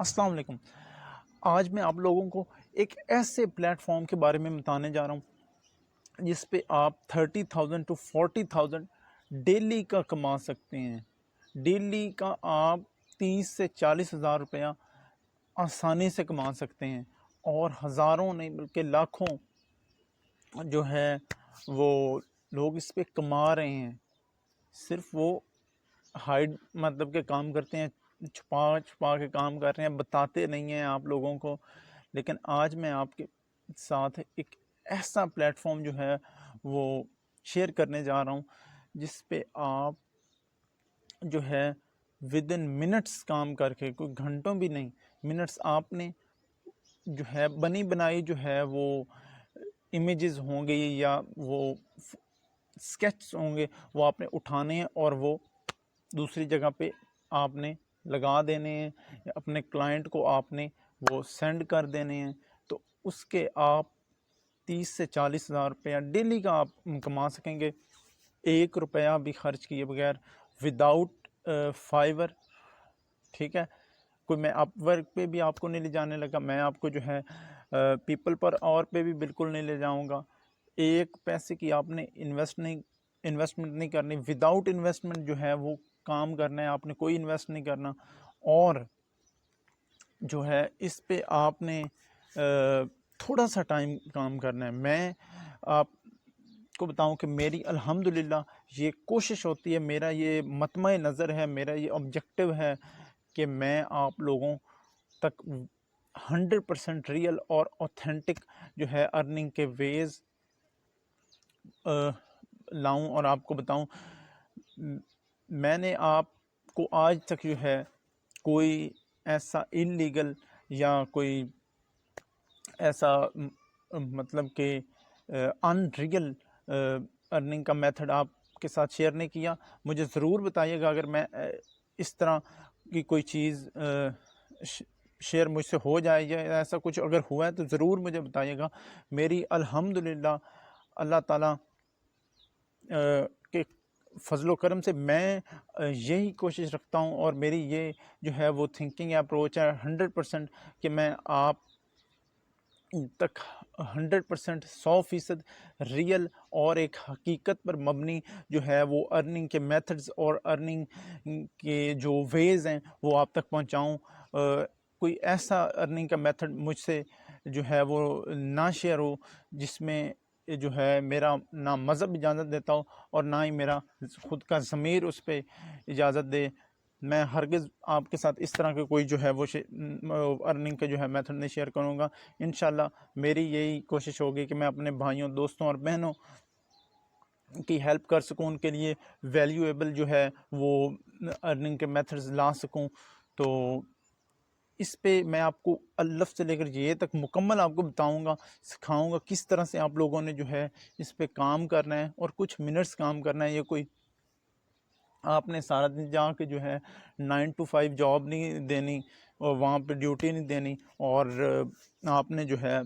अस्सलाम वालेकुम। आज मैं आप लोगों को एक ऐसे प्लेटफॉर्म के बारे में बताने जा रहा हूँ जिस पे आप 30,000 टू 40,000 डेली का कमा सकते हैं। डेली का आप 30 से 40,000 रुपया आसानी से कमा सकते हैं और हज़ारों नहीं बल्कि लाखों जो है वो लोग इस पे कमा रहे हैं। सिर्फ वो हाइड मतलब के काम करते हैं, छुपा छुपा के काम कर रहे हैं, बताते नहीं हैं आप लोगों को। लेकिन आज मैं आपके साथ एक ऐसा प्लेटफॉर्म जो है वो शेयर करने जा रहा हूँ जिस पे आप जो है विद इन मिनट्स काम करके, कोई घंटों भी नहीं, मिनट्स आपने जो है बनी बनाई जो है वो इमेजेस होंगे या वो स्केच होंगे, वो आपने उठाने हैं और वो दूसरी जगह पे आपने लगा देने हैं या अपने क्लाइंट को आपने वो सेंड कर देने हैं। तो उसके आप 30 से 40,000 रुपया डेली का आप कमा सकेंगे, 1 रुपया भी खर्च किए बगैर, विदाउट फाइवर। ठीक है, कोई मैं अपवर्क पे भी आपको नहीं ले जाने लगा, मैं आपको जो है पीपल पर और पे भी बिल्कुल नहीं ले जाऊंगा। एक पैसे की आपने इन्वेस्टमेंट नहीं करनी, विदाउट इन्वेस्टमेंट जो है वो काम करना है, आपने कोई इन्वेस्ट नहीं करना। और जो है इस पे आपने थोड़ा सा टाइम काम करना है। मैं आपको बताऊं कि मेरी अल्हम्दुलिल्लाह ये कोशिश होती है, मेरा ये मतमा नज़र है, मेरा ये ऑब्जेक्टिव है कि मैं आप लोगों तक 100% रियल और ऑथेंटिक जो है अर्निंग के वेज़ लाऊं और आपको बताऊं। मैंने आपको आज तक जो है कोई ऐसा इलीगल या कोई ऐसा मतलब कि अनरियल अर्निंग का मेथड आपके साथ शेयर नहीं किया। मुझे ज़रूर बताइएगा अगर मैं इस तरह की कोई चीज़ शेयर मुझसे हो जाए या ऐसा कुछ अगर हुआ है तो ज़रूर मुझे बताइएगा। मेरी अल्हम्दुलिल्लाह अल्लाह ताला के फजलो करम से मैं यही कोशिश रखता हूँ और मेरी ये जो है वो थिंकिंग अप्रोच है 100% कि मैं आप तक 100% 100% रियल और एक हकीकत पर मबनी जो है वो अर्निंग के मेथड्स और अर्निंग के जो वेज़ हैं वो आप तक पहुँचाऊँ। कोई ऐसा अर्निंग का मेथड मुझसे जो है वो ना शेयर हो जिसमें जो है मेरा ना मज़हब इजाज़त देता हो और ना ही मेरा ख़ुद का ज़मीर उस पर इजाज़त दे। मैं हरगिज़ आपके साथ इस तरह के कोई जो है वो अर्निंग का जो है मेथड नहीं शेयर करूँगा। इंशाल्लाह मेरी यही कोशिश होगी कि मैं अपने भाइयों, दोस्तों और बहनों की हेल्प कर सकूँ, उनके लिए वैल्यूएबल जो है वो अर्निंग के मेथड्स ला सकूँ। तो इस पे मैं आपको अल्फ से लेकर ये तक मुकम्मल आपको बताऊंगा, सिखाऊंगा किस तरह से आप लोगों ने जो है इस पे काम करना है और कुछ मिनट्स काम करना है। ये कोई आपने सारा दिन जाके जो है 9 to 5 जॉब नहीं देनी और वहाँ पे ड्यूटी नहीं देनी और आपने जो है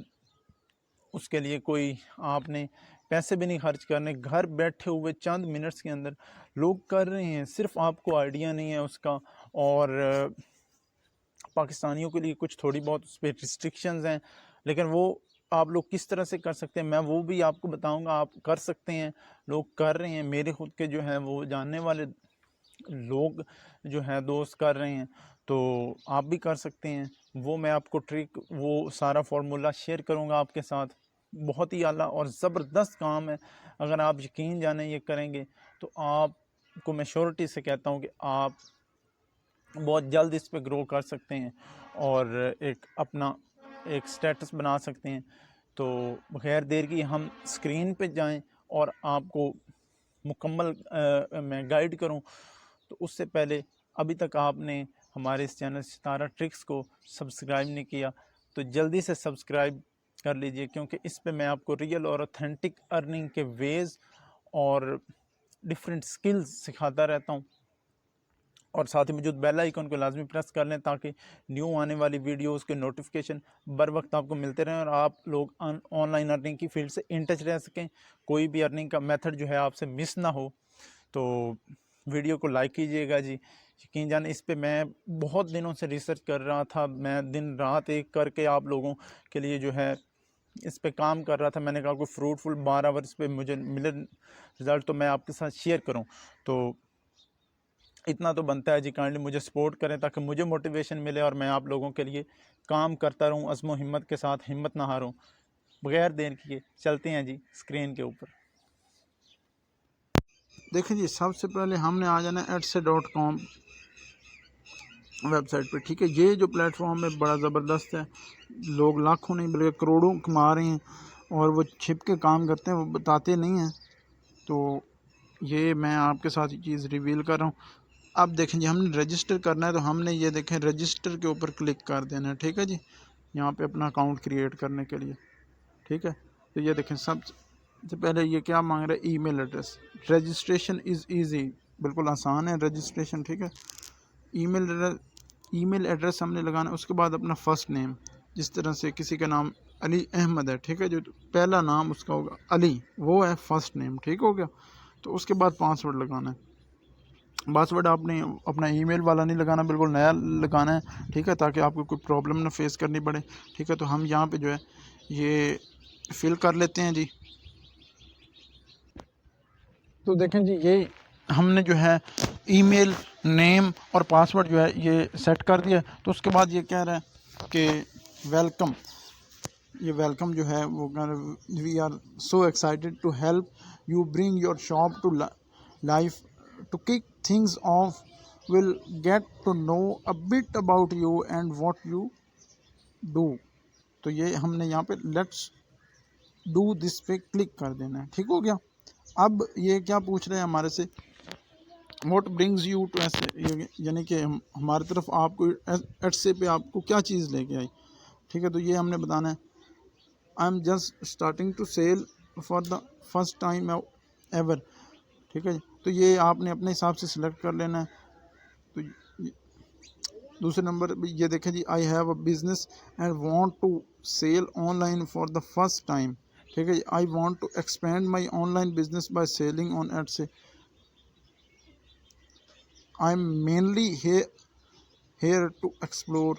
उसके लिए कोई आपने पैसे भी नहीं खर्च करने। घर बैठे हुए चंद मिनट्स के अंदर लोग कर रहे हैं, सिर्फ आपको आइडिया नहीं है उसका। और पाकिस्तानियों के लिए कुछ थोड़ी बहुत उस पर रिस्ट्रिक्शंस हैं, लेकिन वो आप लोग किस तरह से कर सकते हैं मैं वो भी आपको बताऊंगा। आप कर सकते हैं, लोग कर रहे हैं, मेरे खुद के जो है वो जानने वाले लोग जो हैं दोस्त कर रहे हैं, तो आप भी कर सकते हैं। वो मैं आपको ट्रिक, वो सारा फार्मूला शेयर करूंगा आपके साथ। बहुत ही आला और ज़बरदस्त काम है। अगर आप यकीन जाने ये करेंगे तो आपको मैं श्योरिटी से कहता हूँ कि आप बहुत जल्द इस पे ग्रो कर सकते हैं और एक अपना एक स्टेटस बना सकते हैं। तो बगैर देर की हम स्क्रीन पे जाएं और आपको मुकम्मल मैं गाइड करूं। तो उससे पहले अभी तक आपने हमारे इस चैनल सितारा ट्रिक्स को सब्सक्राइब नहीं किया तो जल्दी से सब्सक्राइब कर लीजिए, क्योंकि इस पे मैं आपको रियल और ऑथेंटिक अर्निंग के वेज़ और डिफरेंट स्किल्स सिखाता रहता हूँ। और साथ ही मौजूद बेल आइकन को लाजमी प्रेस कर लें ताकि न्यू आने वाली वीडियोस के नोटिफिकेशन बर वक्त आपको मिलते रहें और आप लोग ऑनलाइन अर्निंग की फील्ड से इन टच रह सकें, कोई भी अर्निंग का मेथड जो है आपसे मिस ना हो। तो वीडियो को लाइक कीजिएगा जी, यकीन जाने इस पे मैं बहुत दिनों से रिसर्च कर रहा था, मैं दिन रात एक करके आप लोगों के लिए जो है इस पे काम कर रहा था। मैंने कहा कोई फ्रूटफुल 12 आवर्स पे मुझे मिले रिज़ल्ट तो मैं आपके साथ शेयर करूं। तो इतना तो बनता है जी, काइंडली मुझे सपोर्ट करें ताकि मुझे मोटिवेशन मिले और मैं आप लोगों के लिए काम करता रहूं अज़्म हिम्मत के साथ, हिम्मत ना हारूं। बगैर देर किए चलते हैं जी स्क्रीन के ऊपर। देखिए जी, सबसे पहले हमने आ जाना Etsy.com वेबसाइट पे, ठीक है। ये जो प्लेटफॉर्म है बड़ा ज़बरदस्त है, लोग लाखों नहीं बल्कि करोड़ों कमा रहे हैं और वो छिप के काम करते हैं, वो बताते नहीं हैं। तो ये मैं आपके साथ ये चीज़ रिवील कर रहा हूँ। अब देखें जी, हमने रजिस्टर करना है तो हमने ये देखें रजिस्टर के ऊपर क्लिक कर देना है, ठीक है जी, यहाँ पे अपना अकाउंट क्रिएट करने के लिए, ठीक है। तो ये देखें सबसे पहले ये क्या मांग रहा है, email address. Registration is easy, बिल्कुल आसान है रजिस्ट्रेशन, ठीक है। ईमेल एड्रेस हमने लगाना, उसके बाद अपना फ़र्स्ट नेम, जिस तरह से किसी का नाम अली अहमद है, ठीक है, जो पहला नाम उसका होगा अली, वो है फ़र्स्ट नेम, ठीक हो गया। तो उसके बाद पासवर्ड लगाना है। पासवर्ड आपने अपना ईमेल वाला नहीं लगाना, बिल्कुल नया लगाना है, ठीक है, ताकि आपको कोई प्रॉब्लम ना फेस करनी पड़े, ठीक है। तो हम यहाँ पे जो है ये फिल कर लेते हैं जी। तो देखें जी, ये हमने जो है ईमेल, नेम और पासवर्ड जो है ये सेट कर दिया। तो उसके बाद ये कह रहा है कि वेलकम, ये वेलकम जो है वो we are so excited to help you bring your shop to life to kick things off will get to know a bit about you and what you do. तो ये हमने यहाँ पे लेट्स डू दिस पे click कर देना है, ठीक हो गया। अब ये क्या पूछ रहे हैं हमारे से, व्हाट ब्रिंग्स यू टू ऐसे, यानी कि हमारी तरफ आपको एट्से पे आपको क्या चीज़ लेके आई, ठीक है। तो ये हमने बताना है, I am just starting to sell for the first time ever, ठीक है जी। तो ये आपने अपने हिसाब से सिलेक्ट कर लेना है। तो दूसरे नंबर पे ये देखें जी, I have a business and want to sell online for the first time, ठीक है जी। I want to expand my online business by selling on Etsy. I am mainly here to explore,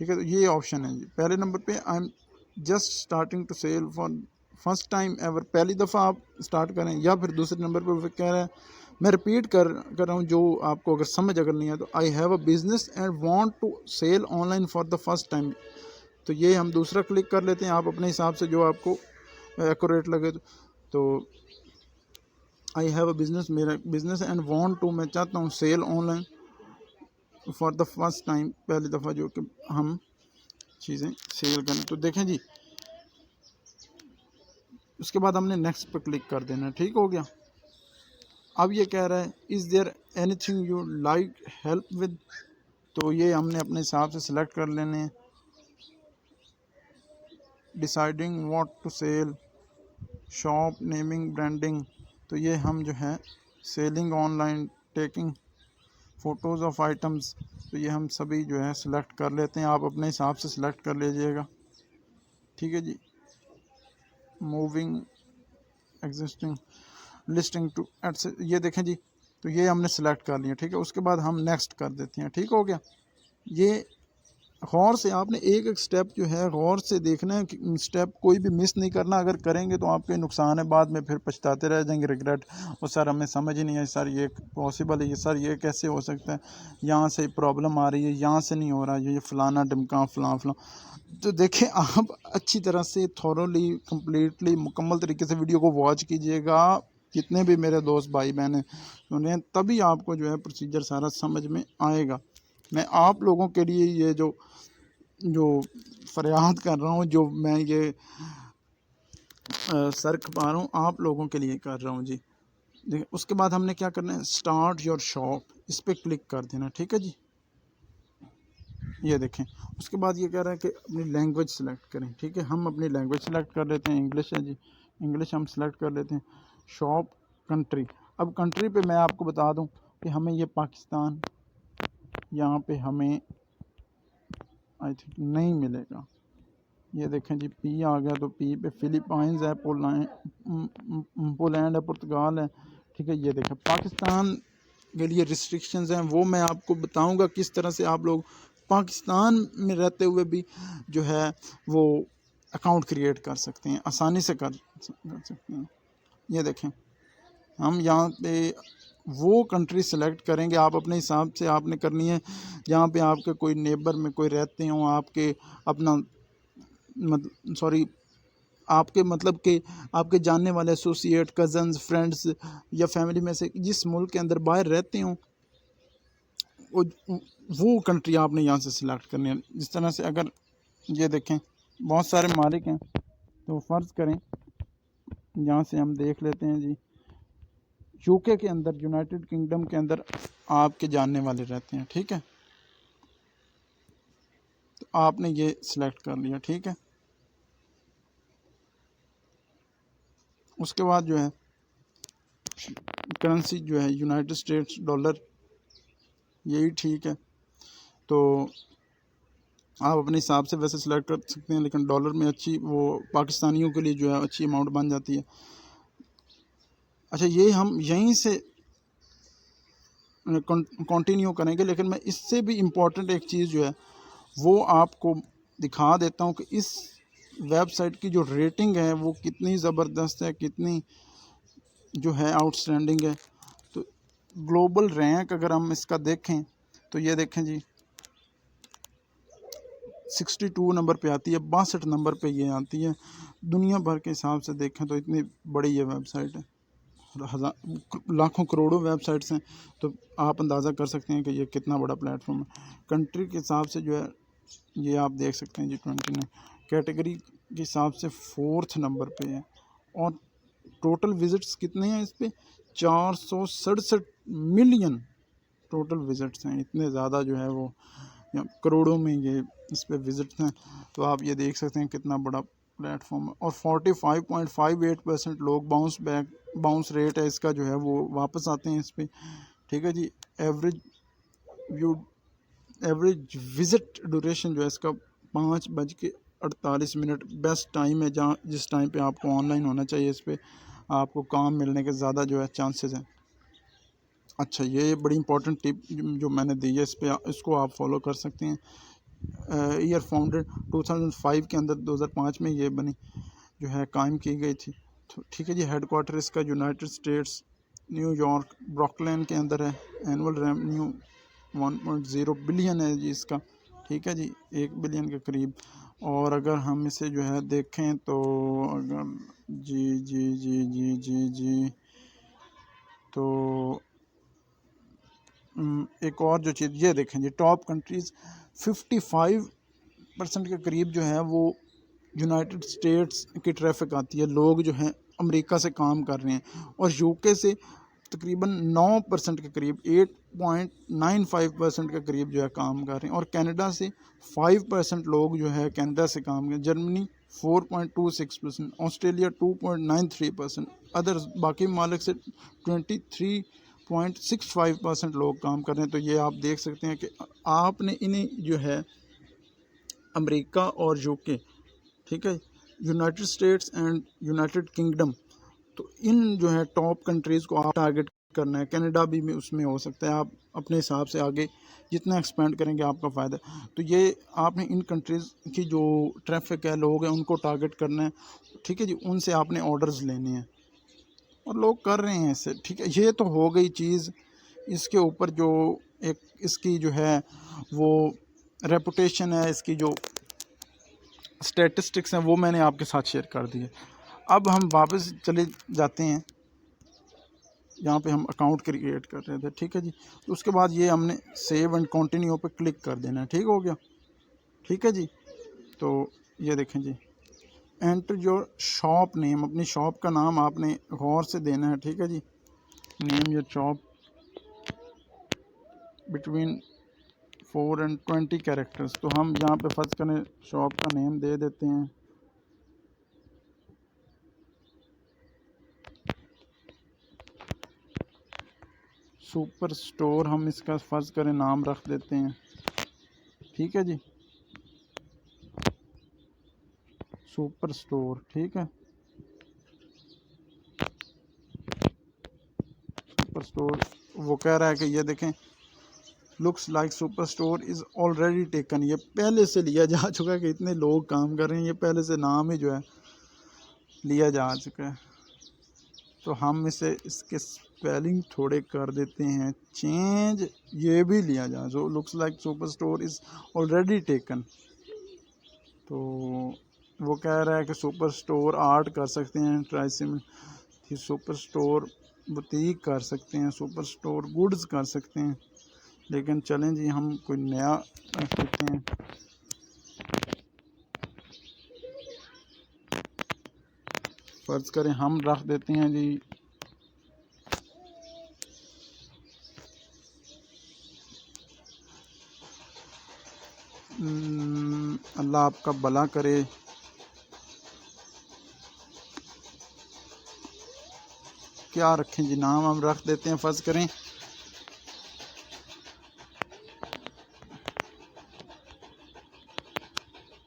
ठीक है। तो ये ऑप्शन है जी। पहले number पे I am just starting to sell for first time ever, पहली दफ़ा आप स्टार्ट करें, या फिर दूसरे नंबर पे वो कह रहा है, मैं रिपीट कर रहा हूँ जो आपको अगर समझ अगर नहीं है तो, I have a business and want to sell online for the first time. तो ये हम दूसरा क्लिक कर लेते हैं, आप अपने हिसाब से जो आपको एक्यूरेट लगे। तो आई हैव अ बिजनेस, मेरा बिजनेस, एंड वांट टू, मैं चाहता हूँ sell online for the first time, पहली दफ़ा जो कि हम चीज़ें सेल करें। तो देखें जी, उसके बाद हमने नेक्स्ट पर क्लिक कर देना, ठीक हो गया। अब ये कह रहा है, is there anything you like help with. तो ये हमने अपने हिसाब से सिलेक्ट कर लेने हैं। Deciding what to sell, shop naming, branding. तो ये हम जो है selling online, taking photos of items, तो ये हम सभी जो है सिलेक्ट कर लेते हैं। आप अपने हिसाब से सिलेक्ट कर लीजिएगा, ठीक है जी। Moving existing listing to Etsy, ये देखें जी, तो ये हमने सेलेक्ट कर लिया, ठीक है। उसके बाद हम नेक्स्ट कर देते हैं, ठीक हो गया। ये गौर से आपने एक एक स्टेप जो है गौर से देखना है कि स्टेप कोई भी मिस नहीं करना, अगर करेंगे तो आपके नुकसान है, बाद में फिर पछताते रह जाएंगे, रिग्रेट, और सर हमें समझ ही नहीं है, सर ये पॉसिबल है, ये सर ये कैसे हो सकता है, यहाँ से प्रॉब्लम आ रही है, यहाँ से नहीं हो रहा, ये फलाना ढिमका फलां फलां। तो देखें, आप अच्छी तरह से थॉरोली कम्प्लीटली मुकम्मल तरीके से वीडियो को वॉच कीजिएगा, जितने भी मेरे दोस्त भाई बहन सुने, तभी आपको जो है प्रोसीजर सारा समझ में आएगा। मैं आप लोगों के लिए ये जो फरियाद कर रहा हूँ, जो मैं ये सर खपा रहा हूँ, आप लोगों के लिए कर रहा हूँ जी। देखिए, उसके बाद हमने क्या करना है, स्टार्ट योर शॉप, इस पर क्लिक कर देना, ठीक है जी। ये देखें, उसके बाद ये कह रहा है कि अपनी लैंग्वेज सेलेक्ट करें, ठीक है। हम अपनी लैंग्वेज सेलेक्ट कर लेते हैं, इंग्लिश है जी, इंग्लिश हम सेलेक्ट कर लेते हैं। शॉप कंट्री, अब कंट्री पे मैं आपको बता दूं कि हमें ये पाकिस्तान, यहाँ पे हमें आई थिंक नहीं मिलेगा। ये देखें जी, पी आ गया, तो पी पे फिलीपाइंस है, पोलैंड है, पुर्तगाल है, ठीक है। ये देखें पाकिस्तान के लिए रिस्ट्रिक्शंस हैं, वो मैं आपको बताऊंगा किस तरह से आप लोग पाकिस्तान में रहते हुए भी जो है वो अकाउंट क्रिएट कर सकते हैं, आसानी से कर सकते हैं। ये देखें, हम यहाँ पे वो कंट्री सेलेक्ट करेंगे, आप अपने हिसाब से आपने करनी है, जहाँ पे आपके कोई नेबर में कोई रहते हों, आपके अपना सॉरी आपके मतलब कि आपके जानने वाले एसोसिएट, कज़न्स, फ्रेंड्स या फैमिली में से जिस मुल्क के अंदर बाहर रहते हों, वो कंट्री आपने यहाँ से सिलेक्ट करनी है। जिस तरह से अगर ये देखें बहुत सारे मालिक हैं, तो फ़र्ज़ करें यहाँ से हम देख लेते हैं जी, यूके के अंदर, यूनाइटेड किंगडम के अंदर आपके जानने वाले रहते हैं, ठीक है। तो आपने ये सिलेक्ट कर लिया, ठीक है। उसके बाद जो है करेंसी जो है यूनाइटेड स्टेट्स डॉलर, यही ठीक है। तो आप अपने हिसाब से वैसे सिलेक्ट कर सकते हैं, लेकिन डॉलर में अच्छी वो पाकिस्तानियों के लिए जो है अच्छी अमाउंट बन जाती है। अच्छा, ये हम यहीं से कंटिन्यू करेंगे, लेकिन मैं इससे भी इम्पोर्टेंट एक चीज़ जो है वो आपको दिखा देता हूँ कि इस वेबसाइट की जो रेटिंग है वो कितनी ज़बरदस्त है, कितनी जो है आउटस्टैंडिंग है। तो ग्लोबल रैंक अगर हम इसका देखें तो ये देखें जी, 62 नंबर पे आती है, 62 नंबर पे ये आती है। दुनिया भर के हिसाब से देखें तो इतनी बड़ी ये वेबसाइट है, लाखों करोड़ों वेबसाइट्स हैं, तो आप अंदाज़ा कर सकते हैं कि ये कितना बड़ा प्लेटफॉर्म है। कंट्री के हिसाब से जो है ये आप देख सकते हैं जी, 29 कैटेगरी के हिसाब से 4th नंबर पे है, और टोटल विज़िट्स कितने हैं इस पर, 467 मिलियन टोटल विज़िट्स हैं। इतने ज़्यादा जो है वो करोड़ों में ये इस पर विज़िट्स हैं, तो आप ये देख सकते हैं कितना बड़ा प्लेटफॉर्म है। और 45.58% लोग बाउंस रेट है इसका जो है वो वापस आते हैं इस पर, ठीक है जी। एवरेज विज़िट ड्यूरेशन जो है इसका 5:48 बेस्ट टाइम है, जहाँ जिस टाइम पे आपको ऑनलाइन होना चाहिए, इस पर आपको काम मिलने के ज़्यादा जो है चांसेस हैं। अच्छा, ये बड़ी इंपॉर्टेंट टिप जो मैंने दी है, इसको आप फॉलो कर सकते हैं। ईयर फाउंडेड 2005 के अंदर, 2005 में ये बनी जो है कायम की गई थी, तो ठीक है जी। हेडक्वार्टर इसका यूनाइटेड स्टेट्स न्यूयॉर्क ब्रुकलिन के अंदर है। एनुअल रेवेन्यू 1.0 बिलियन है जी इसका, ठीक है जी, 1 बिलियन के करीब। और अगर हम इसे जो है देखें तो अगर जी तो एक और जो चीज़ ये देखें जी, टॉप कंट्रीज़ 55% के करीब जो है वो यूनाइटेड स्टेट्स की ट्रैफिक आती है, लोग जो हैं अमेरिका से काम कर रहे हैं। और यूके से तकरीबन 9% के करीब, 8.95% के करीब जो है काम कर रहे हैं। और कनाडा से 5% लोग जो है कनाडा से काम कर रहे हैं। जर्मनी 4.26%, ऑस्ट्रेलिया 2.93%, अदर्स बाकी मालिक से 23.65% लोग काम कर रहे हैं। तो ये आप देख सकते हैं कि आपने इन्हें जो है अमेरिका और यूके, ठीक है, United states and United kingdom, तो इन जो है टॉप कंट्रीज़ को आप टारगेट करना है। कनाडा भी उसमें हो सकता है, आप अपने हिसाब से आगे जितना एक्सपेंड करेंगे आपका फ़ायदा। तो ये आपने इन कंट्रीज़ की जो ट्रैफिक है, लोग हैं, उनको टारगेट करना है, ठीक है जी। उनसे आपने ऑर्डर्स लेने हैं और लोग कर रहे हैं इसे, ठीक है। ये तो हो गई चीज़। इसके ऊपर जो एक इसकी जो है वो रेपुटेशन है, इसकी जो स्टैटिस्टिक्स हैं, वो मैंने आपके साथ शेयर कर दी है। अब हम वापस चले जाते हैं यहाँ पे हम अकाउंट क्रिएट कर रहे थे, ठीक है जी। तो उसके बाद ये हमने सेव एंड कंटिन्यू पे क्लिक कर देना है, ठीक हो गया, ठीक है जी। तो ये देखें जी, एंटर योर शॉप नेम, अपनी शॉप का नाम आपने गौर से देना है, ठीक है जी। Name your shop between 4 and 20 characters. तो हम यहाँ पे फर्स्ट करें शॉप का नेम दे देते हैं, सुपर स्टोर, हम इसका फर्ज करें नाम रख देते हैं, ठीक है जी, सुपर स्टोर, ठीक है, सुपर स्टोर वो कह रहा है कि ये देखें, looks like super store is already taken, ये पहले से लिया जा चुका है कि इतने लोग काम कर रहे हैं, ये पहले से नाम ही जो है लिया जा चुका है। तो हम इसके स्पेलिंग थोड़े कर देते हैं चेंज, ये भी लिया जाए, जो looks like super store is already taken. तो वो कह रहा है कि सुपर स्टोर आर्ट कर सकते हैं, ट्राइसिम सुपर स्टोर बुटीक कर सकते हैं, सुपर स्टोर गुड्स कर सकते हैं, लेकिन चलें जी हम कोई नया रख लेते हैं। फ़र्ज़ करें हम रख देते हैं जी अल्लाह आपका भला करे, क्या रखें जी नाम, हम रख देते हैं फ़र्ज़ करें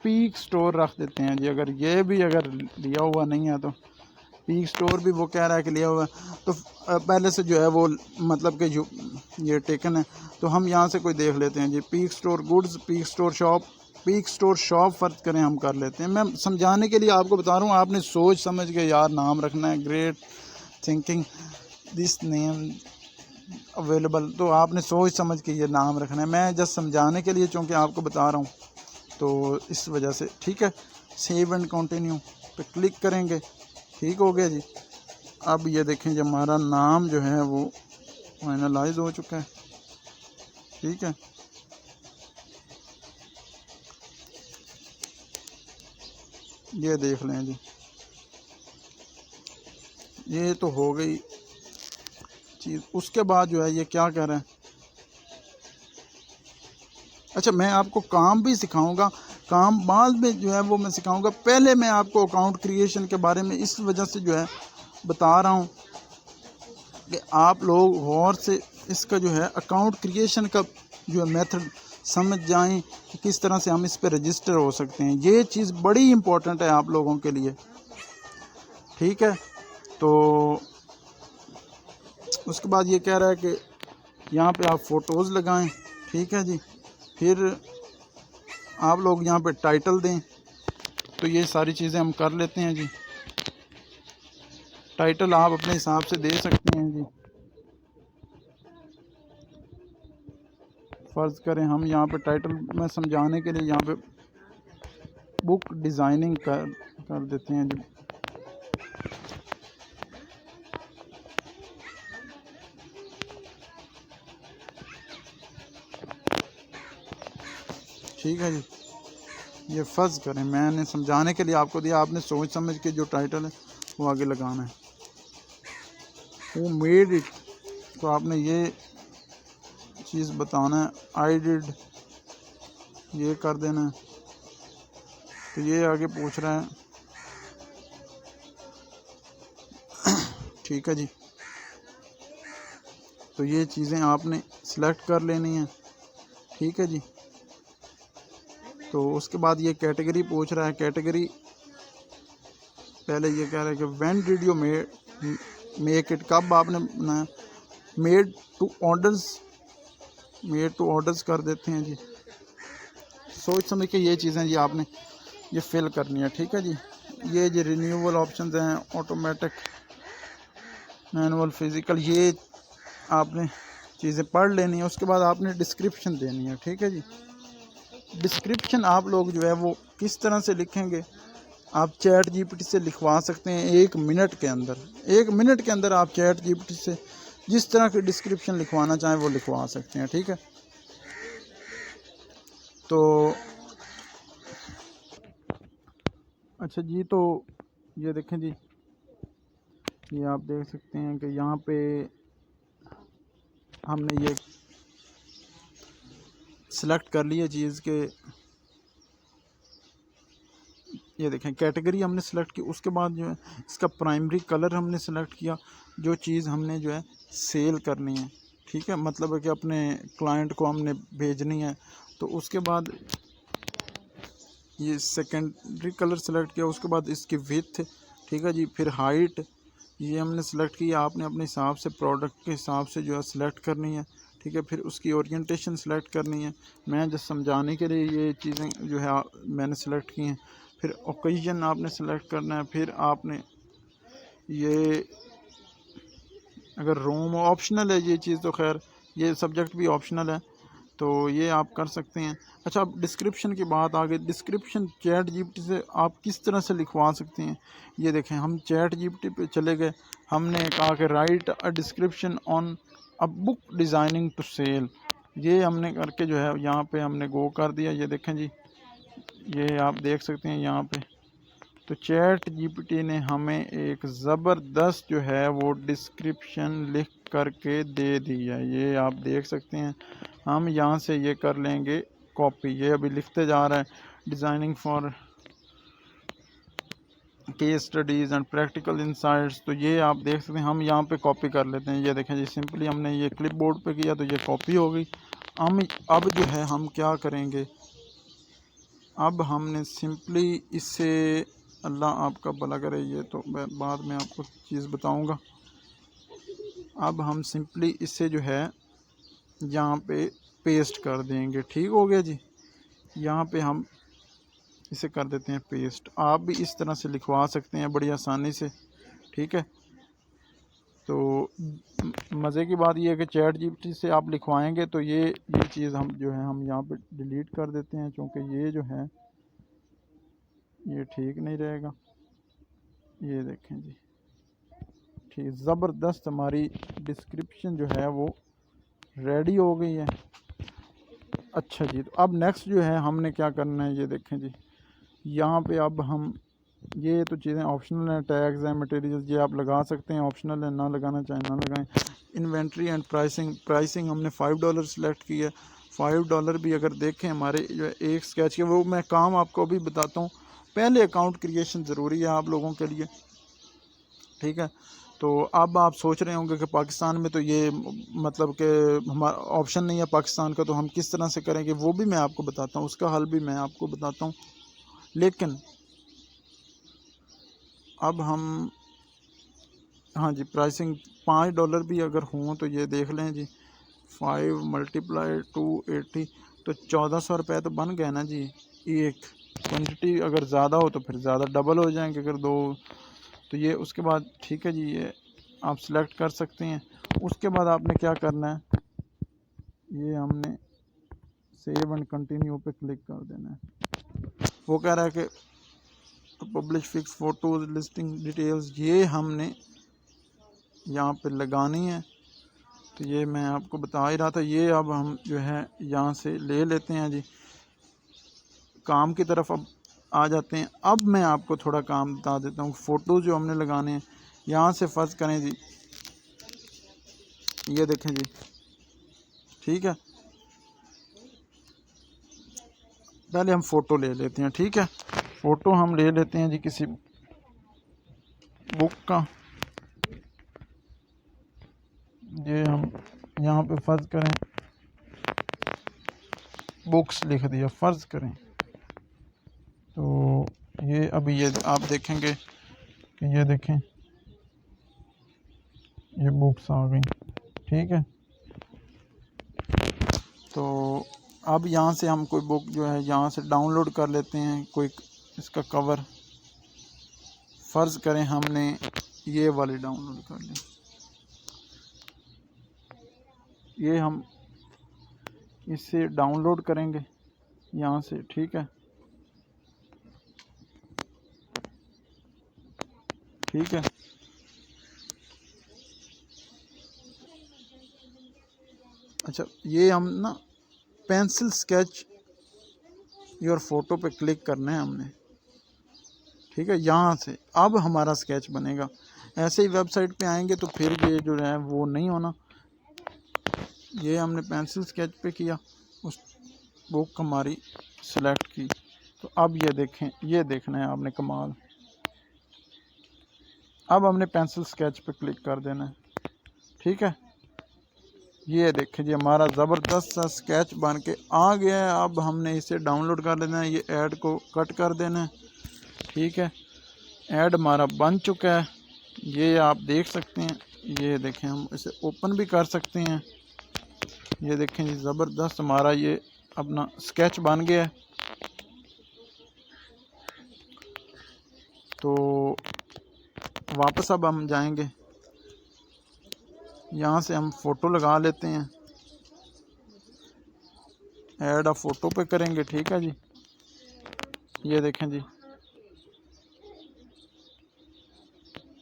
पीक स्टोर रख देते हैं जी। अगर ये भी अगर लिया हुआ नहीं है तो पीक स्टोर भी वो कह रहा है कि लिया हुआ है, तो पहले से जो है वो मतलब कि जो ये टेकन है, तो हम यहाँ से कोई देख लेते हैं जी। Peak store goods, peak store shop, peak store shop फ़र्ज करें हम कर लेते हैं। मैं समझाने के लिए आपको बता रहा हूँ, आपने सोच समझ के यार नाम रखना है। Great thinking this name available, तो आपने सोच समझ के ये नाम रखना है। मैं जस्ट समझाने के लिए चूँकि आपको बता रहा हूँ, तो इस वजह से ठीक है। सेव एंड कंटिन्यू पे क्लिक करेंगे, ठीक हो गया जी। अब ये देखें जी हमारा नाम जो है वो फाइनलाइज हो चुका है, ठीक है। ये देख लें जी, ये तो हो गई चीज़। उसके बाद जो है ये क्या कह रहे हैं, अच्छा मैं आपको काम भी सिखाऊंगा, काम बाद में जो है वो मैं सिखाऊंगा। पहले मैं आपको अकाउंट क्रिएशन के बारे में इस वजह से जो है बता रहा हूँ कि आप लोग गौर से इसका जो है अकाउंट क्रिएशन का जो है मेथड समझ जाएं कि किस तरह से हम इस पर रजिस्टर हो सकते हैं। ये चीज़ बड़ी इम्पोर्टेंट है आप लोगों के लिए, ठीक है। तो उसके बाद ये कह रहा है कि यहाँ पे आप फ़ोटोज़ लगाएं, ठीक है जी। फिर आप लोग यहाँ पे टाइटल दें, तो ये सारी चीज़ें हम कर लेते हैं जी। टाइटल आप अपने हिसाब से दे सकते हैं जी। फ़र्ज़ करें हम यहाँ पे टाइटल में समझाने के लिए यहाँ पे बुक डिज़ाइनिंग कर देते हैं जी। ठीक है जी। ये फ़र्ज़ करें मैंने समझाने के लिए आपको दिया, आपने सोच समझ के जो टाइटल है वो आगे लगाना है। वो मेड इट, तो आपने ये चीज़ बताना है। आई डिड, ये कर देना है। तो ये आगे पूछ रहा है, ठीक है जी। तो ये चीज़ें आपने सिलेक्ट कर लेनी है, ठीक है जी। तो उसके बाद ये कैटेगरी पूछ रहा है। कैटेगरी पहले ये कह रहा है कि when did you make it, कब आपने बनाया। Made to orders, made to orders कर देते हैं जी। सोच समझ के ये चीज़ें जी आपने ये फिल करनी है, ठीक है जी। ये जो रिन्यूअल ऑप्शंस हैं, ऑटोमेटिक, मैनुअल, फिज़िकल, ये आपने चीज़ें पढ़ लेनी है। उसके बाद आपने डिस्क्रिप्शन देनी है, ठीक है जी। डिस्क्रिप्शन आप लोग जो है वो किस तरह से लिखेंगे, आप चैट जीपीटी से लिखवा सकते हैं 1 मिनट के अंदर। 1 मिनट के अंदर आप चैट जीपीटी से जिस तरह की डिस्क्रिप्शन लिखवाना चाहें वो लिखवा सकते हैं, ठीक है। तो अच्छा जी, तो ये देखें जी, ये आप देख सकते हैं कि यहाँ पे हमने ये सिलेक्ट कर लिया चीज़ के, ये देखें कैटेगरी हमने सेलेक्ट की। उसके बाद जो है इसका प्राइमरी कलर हमने सेलेक्ट किया, जो चीज़ हमने जो है सेल करनी है, ठीक है, मतलब है कि अपने क्लाइंट को हमने भेजनी है। तो उसके बाद ये सेकेंडरी कलर सेलेक्ट किया। उसके बाद इसकी विड्थ, ठीक है जी, फिर हाइट, ये हमने सेलेक्ट किया, आपने अपने हिसाब से प्रोडक्ट के हिसाब से जो है सेलेक्ट करनी है, ठीक है। फिर उसकी ओरिएंटेशन सेलेक्ट करनी है, मैं जस्ट समझाने के लिए ये चीज़ें जो है मैंने सेलेक्ट की हैं। फिर ओकेजन आपने सेलेक्ट करना है, फिर आपने ये अगर रोम ऑप्शनल है ये चीज़, तो खैर ये सब्जेक्ट भी ऑप्शनल है, तो ये आप कर सकते हैं। अच्छा, अब डिस्क्रिप्शन की बात आ गई। डिस्क्रिप्शन चैट जीपीटी से आप किस तरह से लिखवा सकते हैं, ये देखें। हम चैट जीपीटी पे चले गए, हमने कहा कि write a description on a book designing to sell, ये हमने करके जो है यहाँ पे हमने गो कर दिया। ये देखें जी, ये आप देख सकते हैं यहाँ पे। तो चैट जीपीटी ने हमें एक ज़बरदस्त जो है वो डिस्क्रिप्शन लिख करके दे दी है, ये आप देख सकते हैं। हम यहाँ से ये कर लेंगे कॉपी, ये अभी लिखते जा रहा है, designing for case studies and practical insights. तो ये आप देख सकते हैं, हम यहाँ पे कॉपी कर लेते हैं। ये देखें जी, सिंपली हमने ये क्लिप बोर्ड पर किया तो ये कॉपी हो गई। हम अब जो है हम क्या करेंगे, अब हमने सिंपली इससे, अल्लाह आपका भला करे, ये तो मैं बाद में आपको चीज़ बताऊंगा। अब हम सिंपली इससे जो है यहाँ पे पेस्ट कर देंगे, ठीक हो गया जी। यहाँ पे हम इसे कर देते हैं पेस्ट। आप भी इस तरह से लिखवा सकते हैं बड़ी आसानी से, ठीक है। तो मज़े की बात यह है कि चैट जीपीटी से आप लिखवाएंगे तो ये चीज़ हम जो है हम यहाँ पे डिलीट कर देते हैं, क्योंकि ये जो है ये ठीक नहीं रहेगा। ये देखें जी, ठीक, ज़बरदस्त हमारी डिस्क्रिप्शन जो है वो रेडी हो गई है। अच्छा जी, तो अब नेक्स्ट जो है हमने क्या करना है, ये देखें जी, यहाँ पे अब हम ये तो चीज़ें ऑप्शनल हैं, टैग्स हैं, मटेरियल्स, ये आप लगा सकते हैं, ऑप्शनल है, ना लगाना चाहें ना लगाएं। इन्वेंट्री एंड प्राइसिंग हमने $5 सेलेक्ट की है। $5 भी अगर देखें हमारे जो है एक स्केच के, वो मैं काम आपको अभी बताता हूँ। पहले अकाउंट क्रिएशन ज़रूरी है आप लोगों के लिए, ठीक है। तो अब आप सोच रहे होंगे कि पाकिस्तान में तो ये मतलब कि हमारा ऑप्शन नहीं है पाकिस्तान का, तो हम किस तरह से करेंगे, वो भी मैं आपको बताता हूँ, उसका हल भी मैं आपको बताता हूँ। लेकिन अब हम, हाँ जी, प्राइसिंग $5 भी अगर हों तो ये देख लें जी, 5 × 280 तो 1400 रुपये तो बन गए ना जी। एक क्वांटिटी अगर ज़्यादा हो तो फिर ज़्यादा डबल हो जाएंगे, अगर दो तो ये उसके बाद, ठीक है जी, ये आप सिलेक्ट कर सकते हैं। उसके बाद आपने क्या करना है, ये हमने सेव एंड कंटिन्यू पे क्लिक कर देना है। वो कह रहा है कि तो publish fix photos listing details, ये हमने यहाँ पे लगानी है। तो ये मैं आपको बता ही रहा था। ये अब हम जो है यहाँ से ले लेते हैं जी, काम की तरफ अब आ जाते हैं। अब मैं आपको थोड़ा काम बता देता हूँ, फ़ोटो जो हमने लगाने हैं, यहाँ से फर्ज करें जी, ये देखें जी, ठीक है। पहले हम फ़ोटो ले लेते हैं, ठीक है। फ़ोटो हम ले लेते हैं जी किसी बुक का। ये हम यहाँ पे फ़र्ज़ करें बुक्स लिख दिया, फ़र्ज़ करें। तो ये अभी ये आप देखेंगे कि ये देखें, ये बुक्स आ गई, ठीक है। तो अब यहाँ से हम कोई बुक जो है यहाँ से डाउनलोड कर लेते हैं, कोई इसका कवर, फ़र्ज़ करें हमने ये वाली डाउनलोड कर ली, ये हम इसे डाउनलोड करेंगे यहाँ से, ठीक है, ठीक है। अच्छा, ये हम ना पेंसिल स्केच योर फ़ोटो पे क्लिक करना है हमने, ठीक है। यहाँ से अब हमारा स्केच बनेगा। ऐसे ही वेबसाइट पे आएंगे तो फिर ये जो है वो नहीं होना। ये हमने पेंसिल स्केच पे किया, उस बुक हमारी सेलेक्ट की। तो अब ये देखें, ये देखना है आपने कमाल। अब हमने पेंसिल स्केच पे क्लिक कर देना है, ठीक है। ये देखें जी, हमारा ज़बरदस्त सा स्केच बन के आ गया है। अब हमने इसे डाउनलोड कर लेना है, ये ऐड को कट कर देना है, ठीक है। ऐड हमारा बन चुका है। ये आप देख सकते हैं, ये देखें हम इसे ओपन भी कर सकते हैं। ये देखें जी, ज़बरदस्त हमारा ये अपना स्केच बन गया है। तो वापस अब हम जाएंगे, यहाँ से हम फ़ोटो लगा लेते हैं, ऐड अ फ़ोटो पे करेंगे। ठीक है जी, ये देखें जी,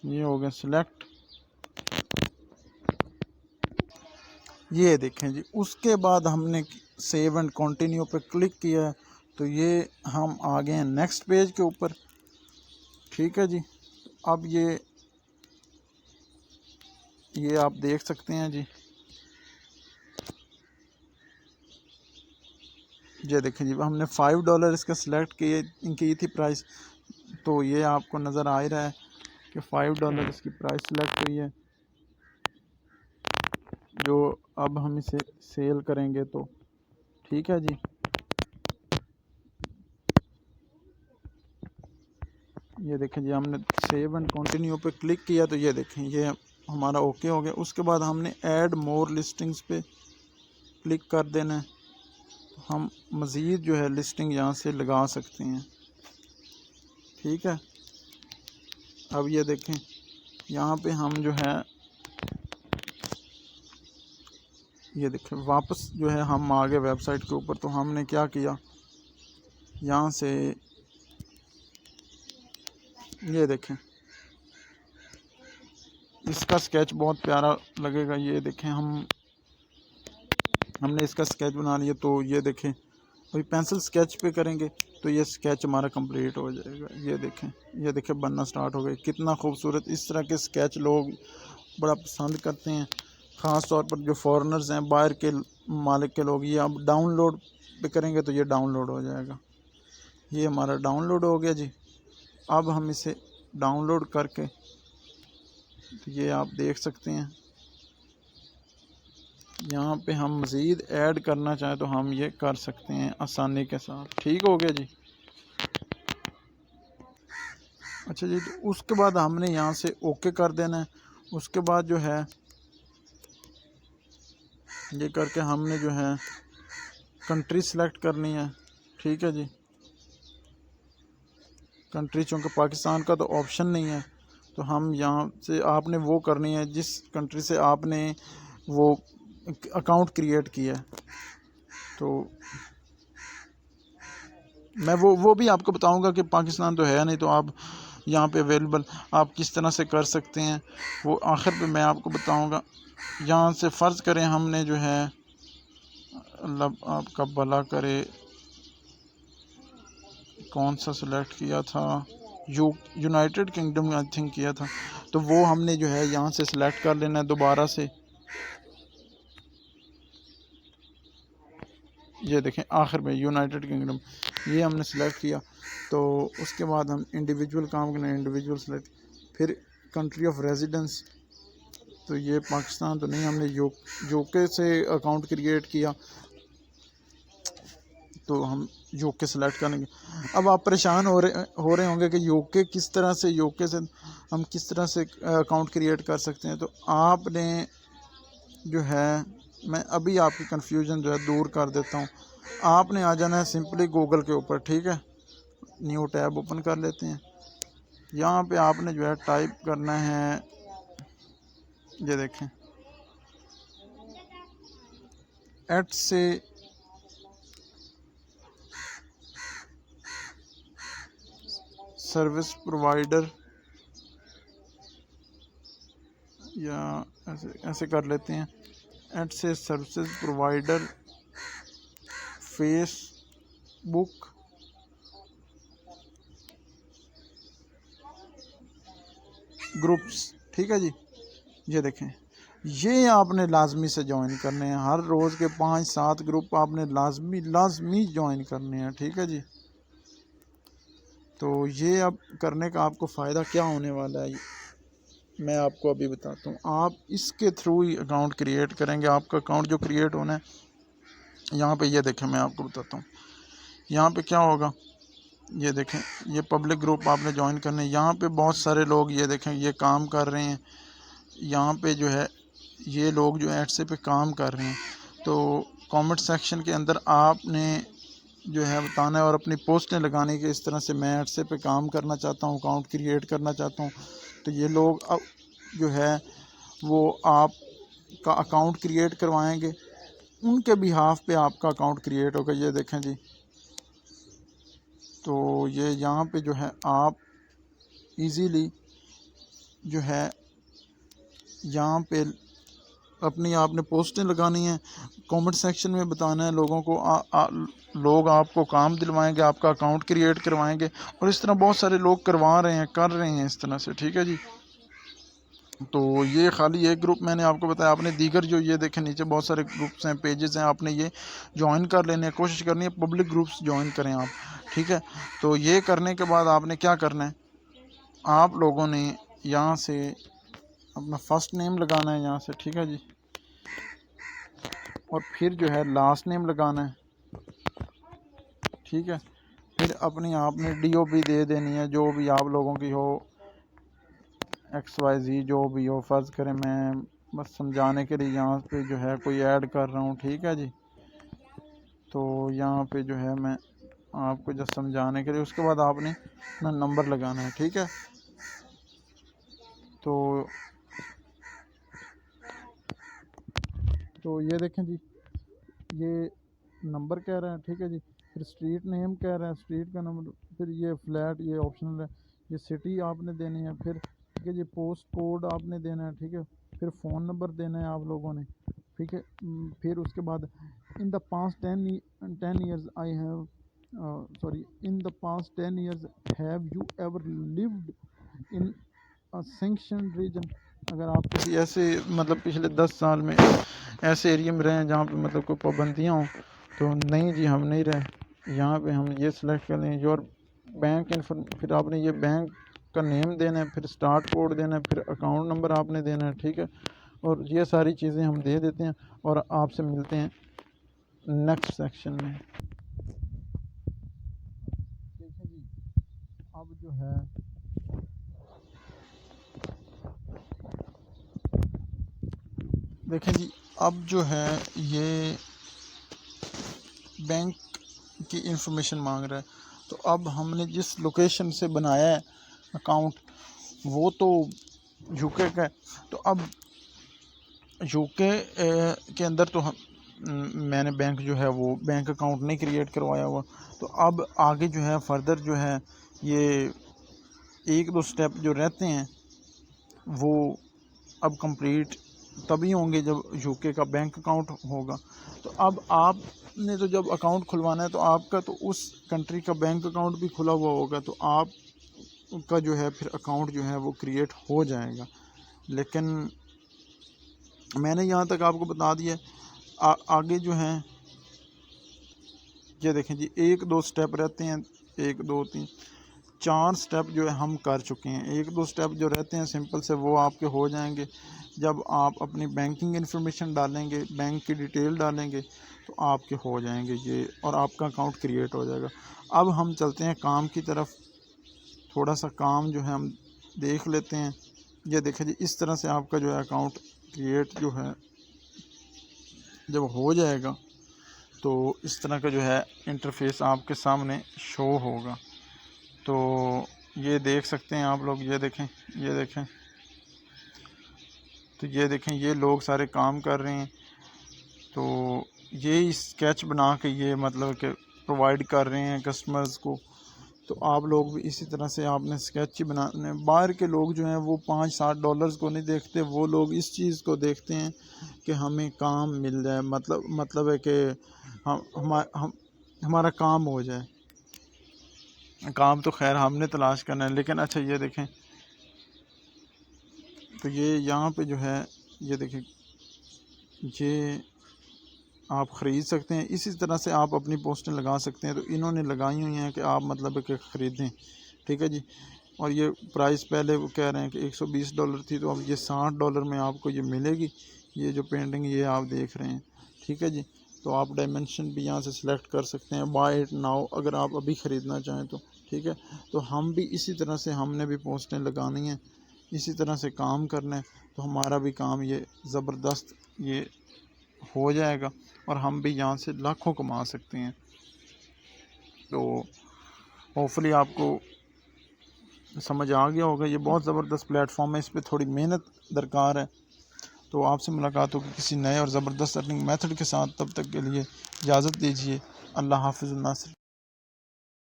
ये हो गया सिलेक्ट। ये देखें जी, उसके बाद हमने सेव एंड कंटिन्यू पे क्लिक किया तो ये हम आ गए हैं नेक्स्ट पेज के ऊपर। ठीक है जी, अब ये आप देख सकते हैं जी, ये देखें जी, हमने $5 इसका सिलेक्ट की थी प्राइस। तो ये आपको नज़र आ ही रहा है कि $5 इसकी प्राइस सिलेक्ट हुई है। जो अब हम इसे सेल करेंगे तो ठीक है जी, ये देखें जी, हमने सेव एंड कंटिन्यू पे क्लिक किया तो ये देखें ये हमारा ओके हो गया। उसके बाद हमने ऐड मोर लिस्टिंग्स पे क्लिक कर देना है, तो हम मज़ीद जो है लिस्टिंग यहाँ से लगा सकते हैं। ठीक है, अब ये देखें यहाँ पे हम जो है, ये देखें वापस जो है हम आ गए वेबसाइट के ऊपर। तो हमने क्या किया, यहाँ से ये देखें, इसका स्केच बहुत प्यारा लगेगा। ये देखें हमने इसका स्केच बना लिया। तो ये देखें अभी पेंसिल स्केच पे करेंगे तो ये स्केच हमारा कंप्लीट हो जाएगा। ये देखें बनना स्टार्ट हो गया, कितना खूबसूरत। इस तरह के स्केच लोग बड़ा पसंद करते हैं, ख़ास तौर पर जो फॉरेनर्स हैं, बाहर के मालिक के लोग। ये अब डाउनलोड पे करेंगे तो ये डाउनलोड हो जाएगा। ये हमारा डाउनलोड हो गया जी। अब हम इसे डाउनलोड करके, तो ये आप देख सकते हैं, यहाँ पे हम मज़ीद ऐड करना चाहें तो हम ये कर सकते हैं आसानी के साथ। ठीक हो गया जी। अच्छा जी, तो उसके बाद हमने यहाँ से ओके कर देना है। उसके बाद जो है ये करके हमने जो है कंट्री सेलेक्ट करनी है। ठीक है जी, कंट्री चूँकि पाकिस्तान का तो ऑप्शन नहीं है, तो हम यहाँ से आपने वो करनी है जिस कंट्री से आपने वो अकाउंट क्रिएट किया है। तो मैं वो भी आपको बताऊंगा कि पाकिस्तान तो है नहीं, तो आप यहाँ पे अवेलेबल आप किस तरह से कर सकते हैं वो आखिर पे मैं आपको बताऊंगा। यहाँ से फ़र्ज़ करें हमने जो है, अल्लाह आपका भला करे, कौन सा सिलेक्ट किया था, यूनाइटेड किंगडम आई थिंक किया था। तो वो हमने जो है यहाँ से सिलेक्ट कर लेना है दोबारा से। ये देखें आखिर में यूनाइटेड किंगडम ये हमने सेलेक्ट किया। तो उसके बाद हम इंडिविजुअल काम करना है, इंडिविजुअल सेलेक्ट, फिर कंट्री ऑफ रेजिडेंस। तो ये पाकिस्तान तो नहीं, हमने यूके से अकाउंट क्रिएट किया तो हम यूके सेलेक्ट करेंगे। अब आप परेशान हो रहे होंगे कि यूके किस तरह से, यूके से हम किस तरह से अकाउंट क्रिएट कर सकते हैं। तो आपने जो है, मैं अभी आपकी कन्फ्यूजन जो है दूर कर देता हूँ। आपने आ जाना है सिंपली गूगल के ऊपर। ठीक है, न्यू टैब ओपन कर लेते हैं। यहाँ पे आपने जो है टाइप करना है, ये देखें एट से सर्विस प्रोवाइडर, या ऐसे कर लेते हैं, एट से सर्विस प्रोवाइडर फेसबुक ग्रुप्स। ठीक है जी, ये देखें ये आपने लाजमी से ज्वाइन करने हैं। हर रोज़ के 5-7 ग्रुप आपने लाजमी ज्वाइन करने हैं। ठीक है जी, तो ये अब करने का आपको फ़ायदा क्या होने वाला है मैं आपको अभी बताता हूँ। आप इसके थ्रू ही अकाउंट क्रिएट करेंगे। आपका अकाउंट जो क्रिएट होना है, यहाँ पे ये देखें मैं आपको बताता हूँ। यहाँ पे क्या होगा, ये देखें, ये पब्लिक ग्रुप आपने ज्वाइन करने, यहाँ पे बहुत सारे लोग ये देखें ये काम कर रहे हैं। यहाँ पे जो है ये लोग जो एड्स पे काम कर रहे हैं। तो कमेंट सेक्शन के अंदर आपने जो है बताना है और अपनी पोस्टें लगाने की, इस तरह से मैं एड्स पे काम करना चाहता हूँ, अकाउंट क्रिएट करना चाहता हूँ। तो ये लोग अब जो है वो आपका अकाउंट क्रिएट करवाएंगे, उनके बिहाफ पे आपका अकाउंट क्रिएट होगा। ये देखें जी, तो ये यहाँ पे जो है आप इजीली जो है यहाँ पे अपनी आपने पोस्टें लगानी हैं, कमेंट सेक्शन में बताना है लोगों को, लोग आपको काम दिलवाएंगे, आपका अकाउंट क्रिएट करवाएंगे। और इस तरह बहुत सारे लोग करवा रहे हैं, कर रहे हैं इस तरह से, ठीक है जी। तो ये खाली एक ग्रुप मैंने आपको बताया, आपने दीगर जो ये देखें नीचे बहुत सारे ग्रुप्स हैं, पेजेस हैं, आपने ये ज्वाइन कर लेने, कोशिश करनी है पब्लिक ग्रुप्स ज्वाइन करें आप, ठीक है। तो ये करने के बाद आपने क्या करना है, आप लोगों ने यहाँ से अपना फर्स्ट नेम लगाना है यहाँ से, ठीक है जी, और फिर जो है लास्ट नेम लगाना है, ठीक है। फिर अपनी आपने DOP दे देनी है, जो भी आप लोगों की हो, XYZ जो भी हो। फ़र्ज़ करें मैं बस समझाने के लिए यहाँ पे जो है कोई ऐड कर रहा हूँ, ठीक है जी। तो यहाँ पे जो है मैं आपको जस्ट समझाने के लिए, उसके बाद आपने अपना नंबर लगाना है, ठीक है। तो ये देखें जी, ये नंबर कह रहा है, ठीक है जी। फिर स्ट्रीट नेम कह रहा है, स्ट्रीट का नंबर, फिर ये फ्लैट, ये ऑप्शनल है, ये सिटी आपने देनी है, फिर ठीक है जी, पोस्ट कोड आपने देना है, ठीक है। फिर फ़ोन नंबर देना है आप लोगों ने, ठीक है। फिर उसके बाद in the past 10 years I have sorry in the past 10 years have you ever lived in sanction region. अगर आप किसी ऐसे मतलब पिछले 10 साल में ऐसे एरिया में रहे हैं जहाँ पे मतलब कोई पाबंदियाँ हों, तो नहीं जी हम नहीं रहे। यहाँ पे हम ये सिलेक्ट कर लें योर बैंक फिर आपने ये बैंक का नेम देना है, फिर स्टार्ट कोड देना है, फिर अकाउंट नंबर आपने देना है, ठीक है। और ये सारी चीज़ें हम दे देते हैं और आपसे मिलते हैं नेक्स्ट सेक्शन में। देखिए जी, अब जो है देखें जी, अब जो है ये बैंक की इंफॉर्मेशन मांग रहा है। तो अब हमने जिस लोकेशन से बनाया है अकाउंट वो तो यूके का है। तो अब यूके के अंदर तो मैंने बैंक जो है वो बैंक अकाउंट नहीं क्रिएट करवाया हुआ। तो अब आगे जो है फर्दर जो है ये 1-2 स्टेप जो रहते हैं वो अब कंप्लीट तभी होंगे जब यूके का बैंक अकाउंट होगा। तो अब आपने तो जब अकाउंट खुलवाना है तो आपका तो उस कंट्री का बैंक अकाउंट भी खुला हुआ होगा, तो आपका जो है फिर अकाउंट जो है वो क्रिएट हो जाएगा। लेकिन मैंने यहाँ तक आपको बता दिया, आगे जो है ये देखें जी, 1-2 स्टेप रहते हैं, 1 2 3 4 स्टेप जो है हम कर चुके हैं। 1-2 स्टेप जो रहते हैं सिंपल से वो आपके हो जाएंगे जब आप अपनी बैंकिंग इन्फॉर्मेशन डालेंगे, बैंक की डिटेल डालेंगे, तो आपके हो जाएंगे ये और आपका अकाउंट क्रिएट हो जाएगा। अब हम चलते हैं काम की तरफ, थोड़ा सा काम जो है हम देख लेते हैं। ये देखें जी, इस तरह से आपका जो है अकाउंट क्रिएट जो है जब हो जाएगा तो इस तरह का जो है इंटरफेस आपके सामने शो होगा। तो ये देख सकते हैं आप लोग, ये देखें, ये देखें, तो ये देखें ये लोग सारे काम कर रहे हैं। तो ये स्केच बना के ये मतलब कि प्रोवाइड कर रहे हैं कस्टमर्स को। तो आप लोग भी इसी तरह से आपने स्केच ही बनाने। बाहर के लोग जो हैं वो $5-7 को नहीं देखते, वो लोग इस चीज़ को देखते हैं कि हमें काम मिल जाए, मतलब है कि हम हमारा काम हो जाए। काम तो खैर हमने तलाश करना है, लेकिन अच्छा ये देखें, तो ये यहाँ पे जो है ये देखें, ये आप ख़रीद सकते हैं। इसी तरह से आप अपनी पोस्टें लगा सकते हैं। तो इन्होंने लगाई हुई हैं कि आप मतलब कि ख़रीदें, ठीक है जी। और ये प्राइस पहले वो कह रहे हैं कि $120 थी, तो अब ये $60 में आपको ये मिलेगी। ये जो पेंटिंग ये आप देख रहे हैं, ठीक है जी। तो आप डायमेंशन भी यहाँ से सिलेक्ट कर सकते हैं, बाय इट नाउ, अगर आप अभी ख़रीदना चाहें तो। ठीक है, तो हम भी इसी तरह से, हमने भी पोस्टें लगानी हैं, इसी तरह से काम करना है, तो हमारा भी काम ये ज़बरदस्त ये हो जाएगा और हम भी यहाँ से लाखों कमा सकते हैं। तो होपफुली आपको समझ आ गया होगा। ये बहुत ज़बरदस्त प्लेटफॉर्म है, इस पर थोड़ी मेहनत दरकार है। तो आपसे मुलाकात होगी किसी नए और ज़बरदस्त अर्निंग मेथड के साथ, तब तक के लिए इजाज़त दीजिए। अल्लाह हाफ़िज़। नासिर।